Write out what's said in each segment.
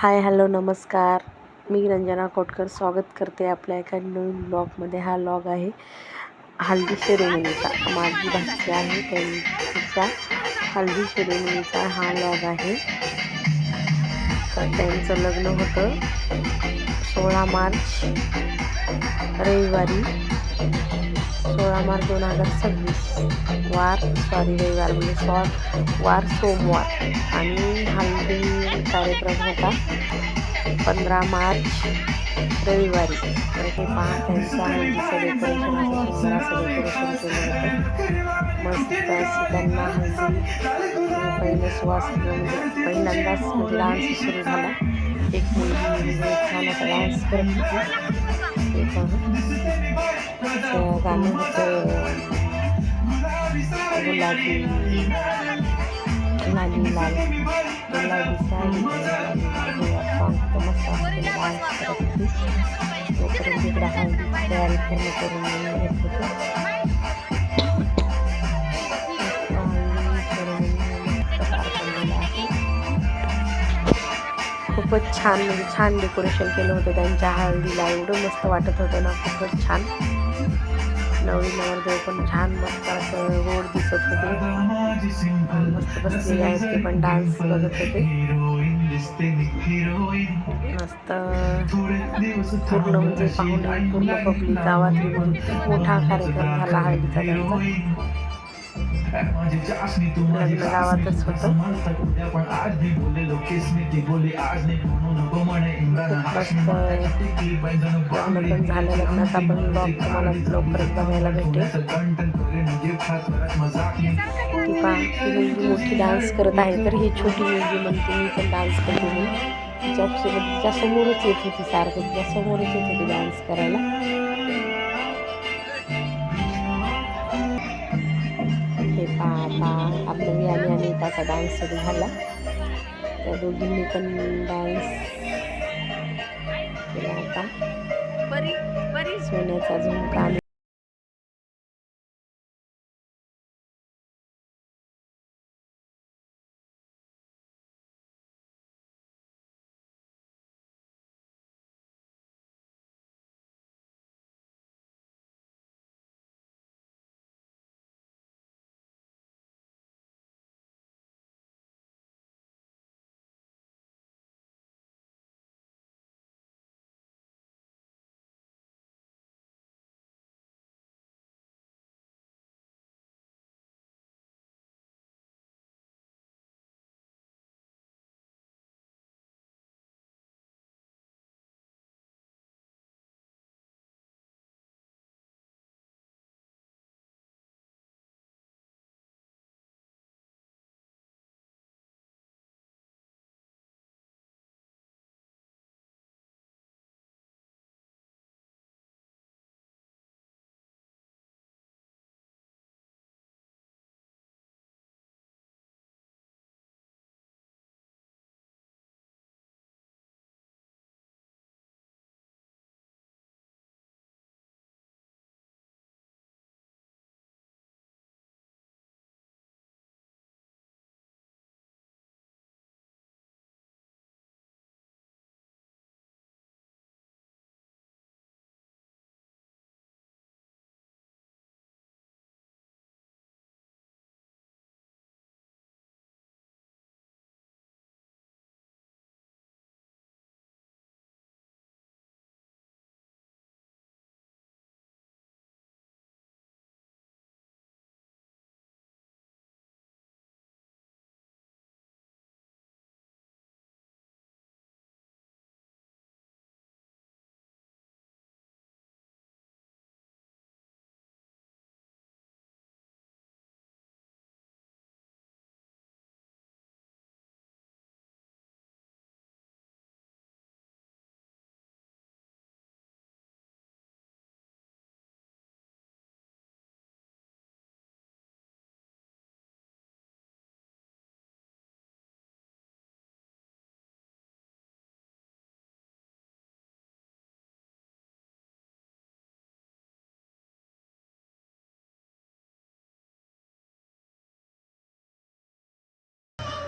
Hi hello नमस्कार. मी रंजना कोटकर स्वागत करते आपल्या एका नवीन ब्लॉगमध्ये. हा ब्लॉग आहे हल्दी सेरेमनीचा. माझी भाची आहे तिच्या हल्दी सेरेमनीचा हा ब्लॉग आहे. तर त्यांचं लग्न होतं 16 मार्च रविवारी, 16 मार्च 2026 रविवार म्हणजे वार सोमवार. आणि हल्दी कार्यक्रम होता 15 मार्च रविवारी. तर हे पहा त्यांच्या हल्दीचं डेकोरेशन, असं सुंदर असं डेकोरेशन केलं होतं. मस्त अशी त्यांना हल्दी पहिलं पहिल्यांदाच डान्स सुरू झाला. एक मुलगी छान असा डान्स करत होती. ते पहा गाणं होतं गुलाबी लाली लाल गुलाबी साडी लाली लाल हे सॉन्ग तर मस्त असं डान्स करत होती. तोपर्यंत इकडे हळदीची तयारी पूर्ण करून घेत होते. खूपच छान, म्हणजे छान डेकोरेशन केलं होतं त्यांच्या हळदीला. एवढं मस्त वाटत होतं ना, खूपच छान. नवरी नवरदेव पण छान मस्त असं गोड दिसत होते. मस्त बसलेले आहेत ते पण डान्स बघत होते. मस्त पूर्ण म्हणजे पाहुणे पूर्ण पब्लिक गावातली, म्हणजे खूप मोठा कार्यक्रम झाला हळदीचा त्यांचा. लग्न गावातच होतं. लग्न पण झालं. लग्नाचा पण ब्लॉग तुम्हाला लवकरच बघायला भेटेल. ती मुलगी मोठी डान्स करत आहे, तर ही छोटी मुलगी म्हणते मी पण डान्स करते म्हणून. तिच्या समोरच येत होती, सारखं तिच्या समोरच येत होती डान्स करायला. हे पहा आपल्या वियानी आणि त्याचा डान्स सुरू झाला. त्या दोघींनी पण डान्स केला होता. सोन्याचा झुमका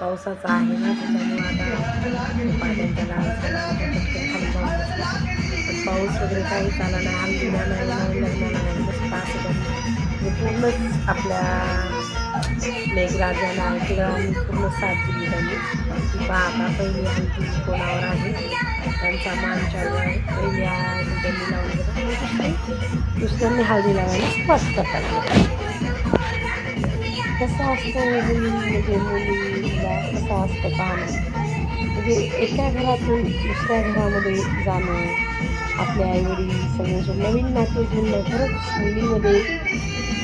पावसाचा आहे ना, त्याच्यामुळं आता पाट्यांचा डाळ झाला, आता पटकन खाली जाऊन बसला. पण पाऊस वगैरे काहीच आला नाही, हल्दीला नाही, लग्नाला नाही, मस्त असं त्यांनी पूर्णच आपल्या मेघराजाला ऐकलं आणि पूर्ण साथ दिली त्यांनी. ती पाहता पहिली हल्दी कोणावर आहे त्यांचा मान चालू आहे. पहिली हळदी त्यांनी लावून घेतात, दुसऱ्यांनी हळदी लावायला सुरुवात करतात. कसं असतं म्हणजे मुलीला कसं असतं पाहणं, म्हणजे एका घरातून दुसऱ्या घरामध्ये जाणं, आपले आईवडील सगळे नवीन नाते जुळणं खरंच मुलीमध्ये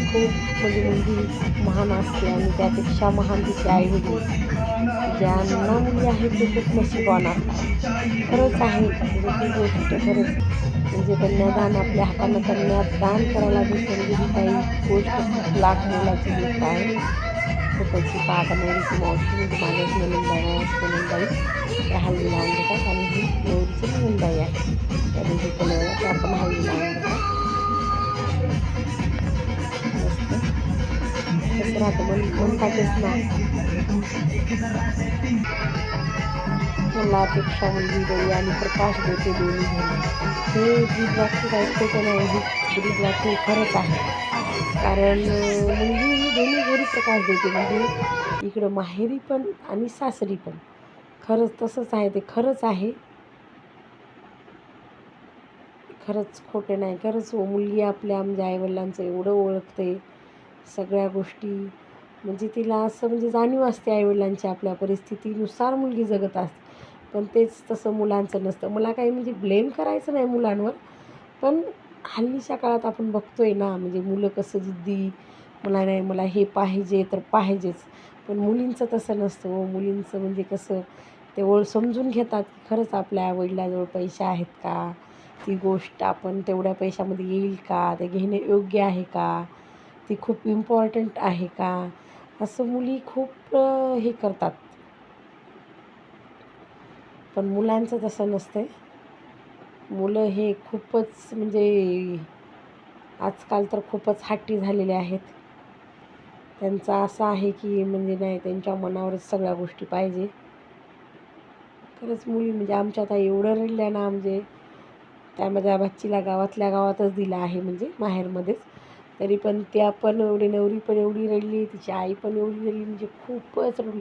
खूप म्हणजे मुलगी महान असते आणि त्यापेक्षा महान तिचे आईवडील. ज्यांना मुली आहेत ते खूप नशिबवान असतात. खरंच आहे म्हणजे ती गोष्ट खरंच म्हणजे कन्यादान आपल्या हातानं कन्यादान करायला भेटतं म्हणजे ही काही गोष्ट खूप लाख मोलाची गोष्ट आहे. खूपच ही पाहता नवरीची मावशी म्हणजे माझ्याच नंदबाई त्या हल्दी लावून घेतात आणि ही नवरीची नंदबाई आहे. त्या दोघी पण त्या पण हल्दी लावून घेतात. मस्त कसं राहतं म्हणतातच ना, मुलापेक्षा मुलगी बरी आणि प्रकाश देते दोन्ही घरी. हे ब्रीदवाक्य काही खोटं नाही, हे ब्रीदवाक्य खरंच आहे. कारण मुलगी ही दोन्ही घरी प्रकाश देते, म्हणजे इकडं माहेरी पण आणि सासरी पण. खरंच तसंच आहे, ते खरंच आहे, खरंच खोटे नाही. खरंच मुलगी आपल्या म्हणजे आईवडिलांचं एवढं ओळखते सगळ्या गोष्टी, म्हणजे तिला असं म्हणजे जाणीव असते आईवडिलांची आपल्या परिस्थितीनुसार मुलगी जगत असते. पण तेच तसं मुलांचं नसतं. मला काही म्हणजे ब्लेम करायचं नाही मुलांवर, पण हल्लीच्या काळात आपण बघतोय ना, म्हणजे मुलं कसं जिद्दी, मला नाही मला हे पाहिजे तर पाहिजेच. पण मुलींचं तसं नसतं हो. मुलींचं म्हणजे कसं ते समजून घेतात की खरंच आपल्या आईवडिलांजवळ पैसे आहेत का, ती गोष्ट आपण तेवढ्या पैशामध्ये येईल का, ते घेणे योग्य आहे का, ती खूप इम्पॉर्टंट आहे का, असं मुली खूप हे करतात. पण मुलांचं तसं नसतं. मुलं हे खूपच म्हणजे आजकाल तर खूपच हट्टी झालेले आहेत. त्यांचं असं आहे की म्हणजे नाही, त्यांच्या मनावरच सगळ्या गोष्टी पाहिजे. खरंच मुली म्हणजे आमच्या आता एवढं रडल्या ना, म्हणजे त्या माझ्या भाचीला गावातल्या गावातच दिलं आहे म्हणजे माहेरमध्येच. तरी पण त्या पण एवढी नवरी पण एवढी रडली, तिची आई पण एवढी रडली, म्हणजे खूपच रडली.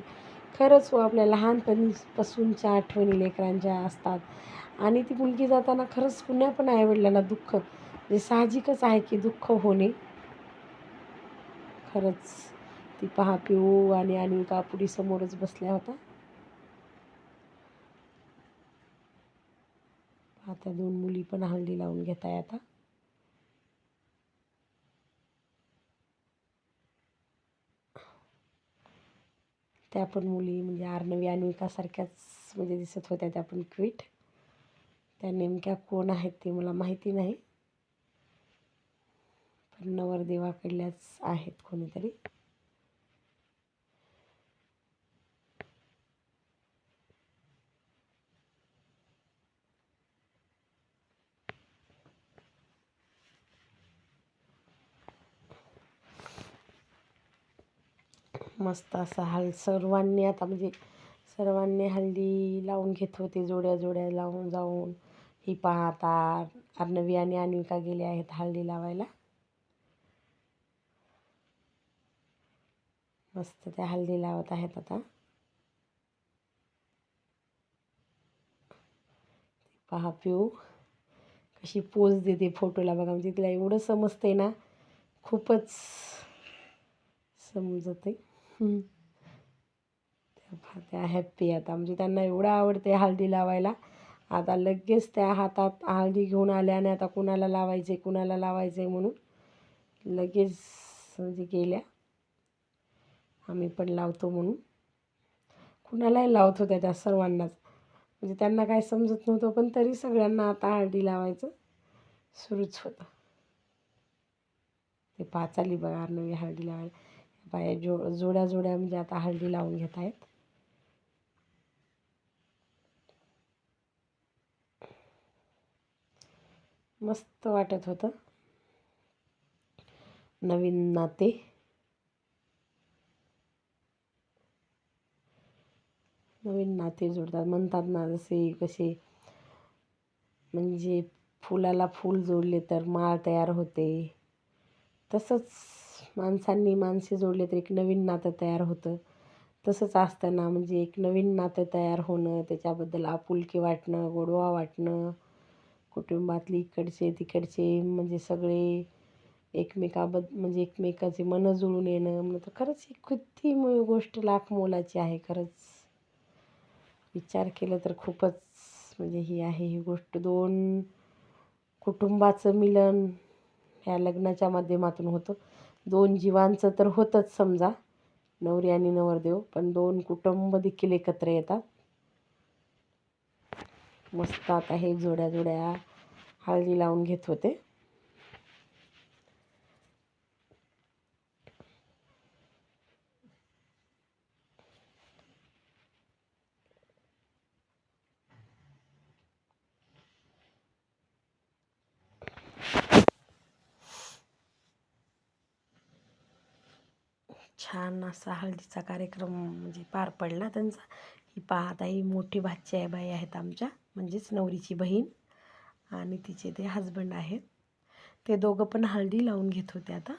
खरंच हो, आपल्या लहानपणीपासूनच्या आठवणी लेकरांच्या असतात आणि ती मुलगी जाताना खरंच कुण्या पण आईवडिलांना दुःख म्हणजे साहजिकच आहे की दुःख होणे. खरंच ती पहा पिऊ आणि अन्विका पुढे समोरच बसल्या होत्या. आता दोन मुली पण हळदी लावून घेत आहे आता. त्या पण मुली म्हणजे आर्नवी अन्विकासारख्याच म्हणजे दिसत होत्या त्या पण क्विट. त्या नेमक्या कोण आहेत ते मला माहिती नाही, पण नवरदेवाकडल्याच आहेत कोणीतरी. मस्त असा सर्वांनी आता म्हणजे सर्वांनी हल्दी लावून घेत होते, जोड्या जोड्या लावून जाऊन. ही पाहता अर्णवी आणि अन्विका गेले आहेत हळदी लावायला. मस्त त्या हळदी लावत आहेत आता. पहा पिऊ कशी पोज देते फोटोला बघा, म्हणजे तिला एवढं समजते ना, खूपच समजते. त्या हॅप्पी आता म्हणजे त्यांना एवढं आवडते हळदी लावायला. आता लगेच त्या हातात हळदी घेऊन आल्या आणि आता कुणाला लावायचे म्हणून लगेच म्हणजे गेल्या. आम्ही पण लावतो म्हणून कुणालाही लावत होत्या त्या सर्वांनाच, म्हणजे त्यांना काय समजत नव्हतं, पण तरी सगळ्यांना आता हळदी लावायचं सुरूच होतं. ते पाचाली बघा अर्णवी हळदी लावायला बाया जोड्या जोड्या म्हणजे आता हळदी लावून घेत आहेत. मस्त वाटत होतं. नवीन नाते नाते जोडतात म्हणतात ना, जसे कसे म्हणजे फुलाला फूल जोडले तर माळ तयार होते, तसंच माणसांनी माणसे जोडले तर एक नवीन नातं तयार होतं. तसंच असतं ना, म्हणजे एक नवीन नातं तयार होणं, त्याच्याबद्दल आपुलकी वाटणं, गोडवा वाटणं, कुटुंबातली इकडचे तिकडचे म्हणजे सगळे म्हणजे एकमेकाचे मनं जुळून येणं म्हणजे तर खरंच ही किती गोष्ट लाख मोलाची आहे. खरंच विचार केला तर खूपच म्हणजे ही आहे ही गोष्ट. दोन कुटुंबाचं मिलन ह्या लग्नाच्या माध्यमातून होतं. दोन जीवांचं तर होतंच समजा, नवरी आणि नवरदेव, पण दोन कुटुंब देखील एकत्र येतात. मस्त आता हे जोड्या जोड्या हळदी लावून घेत होते. छान असा हळदीचा कार्यक्रम म्हणजे पार पडला त्यांचा. ही पहा आता ही मोठी भाची आहे बाई आहेत आमच्या, म्हणजेच नवरीची बहीण, आणि तिचे ते हजबंड आहेत. ते दोघं पण हळदी लावून घेत होते आता.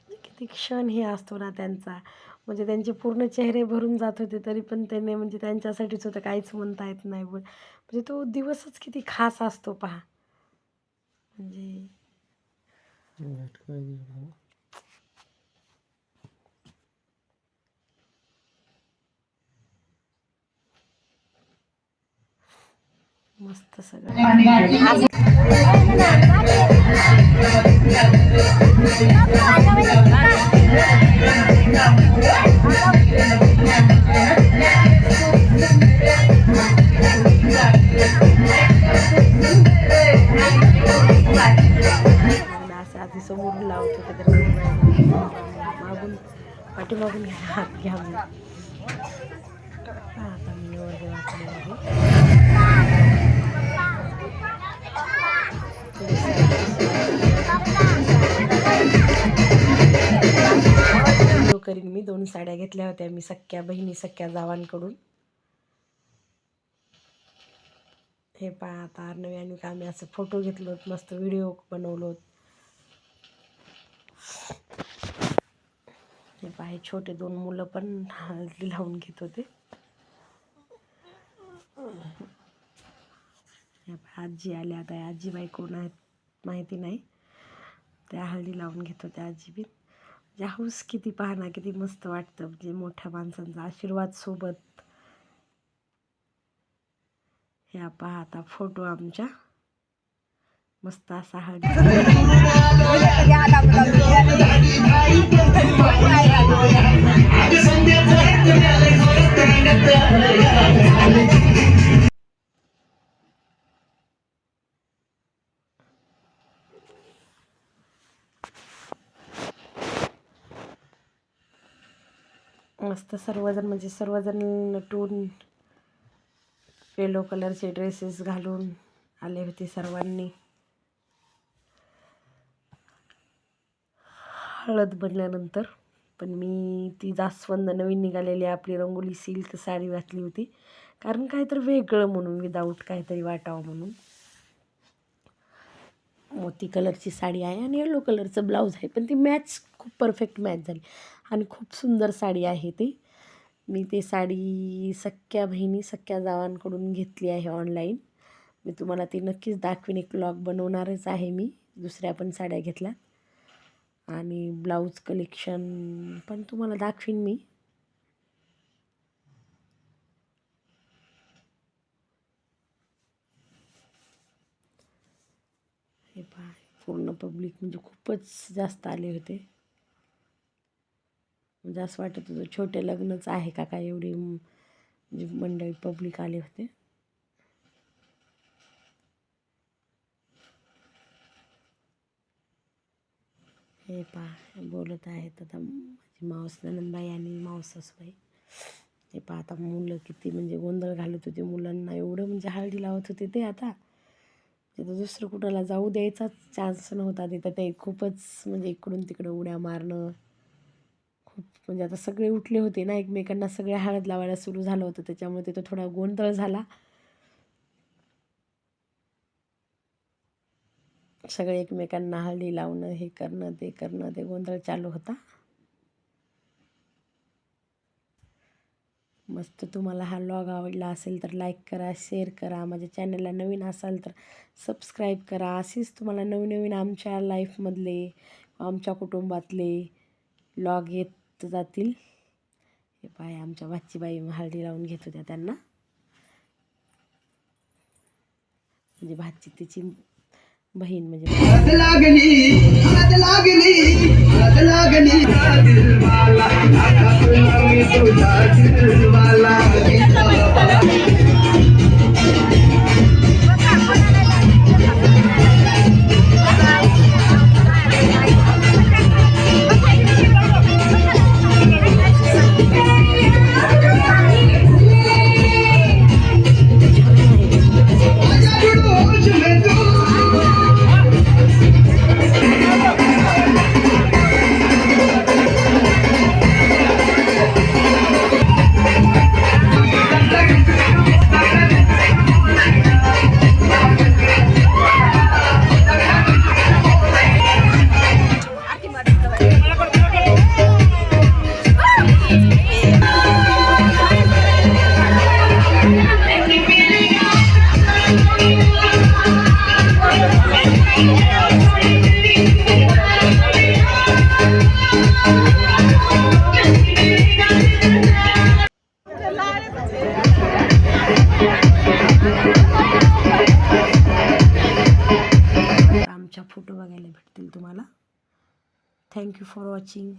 किती क्षण हे असतो ना त्यांचा, म्हणजे त्यांचे पूर्ण चेहरे भरून जात होते, तरी पण त्याने म्हणजे त्यांच्यासाठीच होतं, काहीच म्हणता येत नाही. पण म्हणजे तो दिवसच किती खास असतो पहा. म्हणजे मस्त सगळं. असं आधी समोरून लावत होते तर मागून पाठीमागून हात घ्या म्हणून. आता मी नवरदेवाकडे आहे. व्हिडिओ करीन मी. 2 साड्या घेतल्या होत्या मी सख्या बहिणी सख्या जावांकडून. हे पहा आता अर्णवी आणि आम्ही असं फोटो घेतलो, मस्त व्हिडिओ बनवलो. हे पहा हे छोटे 2 मुलं पण हळदी लावून घेत होते. हे पहा आजी आल्या आता. आजीबाई कोण आहेत माहिती नाही, त्या हळदी लावून घेत होत्या आजी बी. म्हणजे हौस किती पहा ना, किती मस्त वाटतं म्हणजे मोठ्या माणसांचा आशीर्वाद सोबत. ह्या पहा आता फोटो आमच्या मस्त असा हळदी. मस्त सर्वजण नटून येलो कलरचे ड्रेसेस घालून आले होते सर्वांनी. हळद बनल्यानंतर पण मी ती जास्वंद नवीन निघालेली आपली रंगोली सिल्क साडी घातली होती, कारण काहीतरी वेगळं म्हणून, विदाऊट काहीतरी वाटावं म्हणून. मोती कलरची साडी आहे आणि येलो कलरचं ब्लाऊज आहे, पण ती मॅच खूप परफेक्ट मॅच झाली आणि खूप सुंदर साडी आहे ती. मी ती साडी सख्या बहिणी सख्या जावांकडून घेतली आहे ऑनलाईन. मी तुम्हाला ती नक्कीच दाखवीन, एक व्लॉग बनवणारच आहे मी. दुसऱ्या पण साड्या घेतल्या आणि ब्लाऊज कलेक्शन पण तुम्हाला दाखवीन मी. हे पहा पूर्ण पब्लिक म्हणजे खूपच जास्त आले होते. म्हणजे असं वाटत होतं छोटे लग्नच आहे का काय, एवढी म्हणजे मंडळी पब्लिक आले होते. हे पहा बोलत आहेत आता माझी मावस नंदबाई आणि मावस सासूबाई. हे पहा आता मुलं किती म्हणजे गोंधळ घालत होते मुलांना, एवढं म्हणजे हळदी लावत होते ते. आता तिथं दुसरं कुणाला जाऊ द्यायचाच चान्स नव्हता तिथं. ते खूपच म्हणजे इकडून तिकडं उड्या मारणं, खूप म्हणजे आता सगळे उठले होते ना, एकमेकांना सगळे हळद लावायला सुरू झालं होतं, त्याच्यामुळे तिथं थोडा गोंधळ झाला. सगळे एकमेकांना हळदी लावणं, हे करणं ते गोंधळ चालू होता. मस्त. तुम्हाला हा व्लॉग आवडला असेल तर लाईक करा, शेअर करा. माझ्या चॅनलला नवीन असाल तर सबस्क्राईब करा. असेच तुम्हाला नवीन नवीन आमच्या लाईफमधले, आमच्या कुटुंबातले व्लॉग येत जातील. हे पाय आमच्या भाचीबाई हळदी लावून घेत होत्या त्यांना, म्हणजे भाची तिची बहीण म्हणजे आमच्या फोटो बघायला भेटतील तुम्हाला. Thank you for watching.